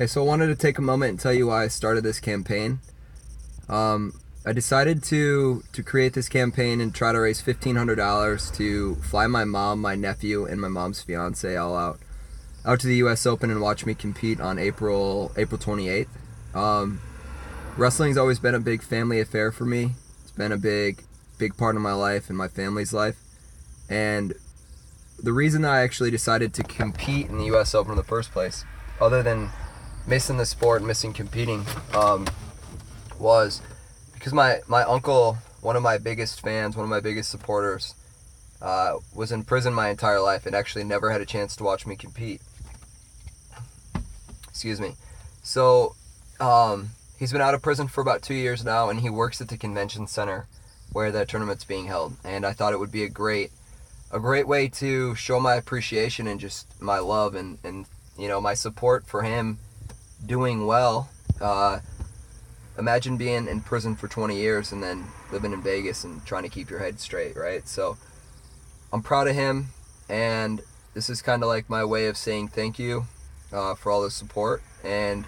Okay, so I wanted to take a moment and tell you why I started this campaign. I decided to create this campaign and try to raise $1,500 to fly my mom, my nephew, and my mom's fiance all out to the U.S. Open and watch me compete on April 28th. Wrestling's always been a big family affair for me. It's been a big part of my life and my family's life. And the reason I actually decided to compete in the U.S. Open in the first place, other than missing the sport and missing competing, was because my uncle, one of my biggest fans, one of my biggest supporters, was in prison my entire life and actually never had a chance to watch me compete. Excuse me. So he's been out of prison for about 2 years now, and he works at the convention center where the tournament's being held. And I thought it would be a great way to show my appreciation and just my love and my support for him doing well. Imagine being in prison for 20 years and then living in Vegas and trying to keep your head straight, right? So I'm proud of him, and this is kind of like my way of saying thank you for all the support and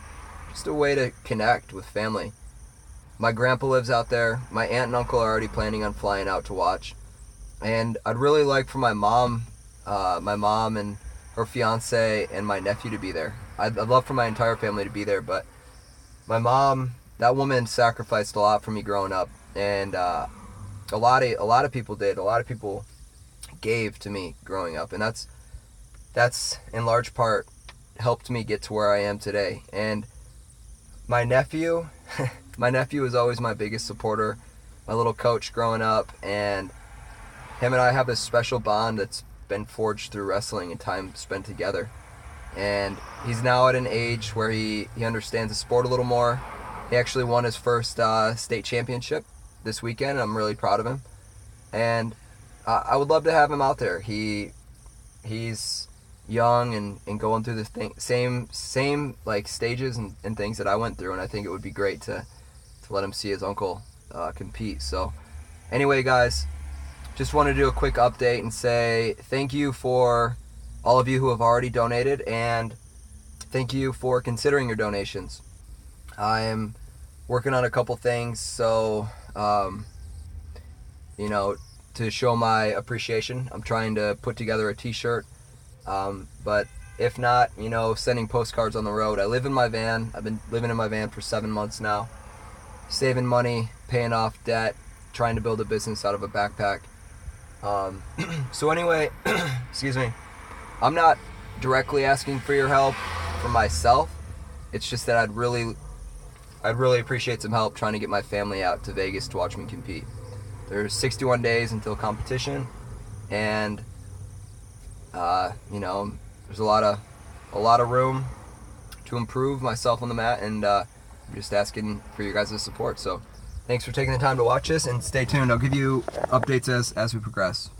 just a way to connect with family. My grandpa lives out there. My aunt and uncle are already planning on flying out to watch. And I'd really like for my mom and her fiance and my nephew to be there. I'd love for my entire family to be there, but my mom, that woman sacrificed a lot for me growing up, and a lot of people did. A lot of people gave to me growing up, and that's in large part helped me get to where I am today. And my nephew, my nephew is always my biggest supporter, my little coach growing up, and him and I have this special bond that's been forged through wrestling and time spent together. And he's now at an age where he understands the sport a little more. He actually won his first state championship this weekend, and I'm really proud of him. And I would love to have him out there. He's young and going through the same like stages and things that I went through, and I think it would be great to let him see his uncle compete. So anyway, guys, just want to do a quick update and say thank you for all of you who have already donated, and thank you for considering your donations. I am working on a couple things, so to show my appreciation. I'm trying to put together a t-shirt, but if not, sending postcards on the road. I live in my van. I've been living in my van for 7 months now, saving money, paying off debt, trying to build a business out of a backpack. So anyway, excuse me, I'm not directly asking for your help for myself. It's just that I'd really appreciate some help trying to get my family out to Vegas to watch me compete. There's 61 days until competition, and there's a lot of room to improve myself on the mat, and I'm just asking for your guys' support. So thanks for taking the time to watch this, and stay tuned. I'll give you updates as we progress.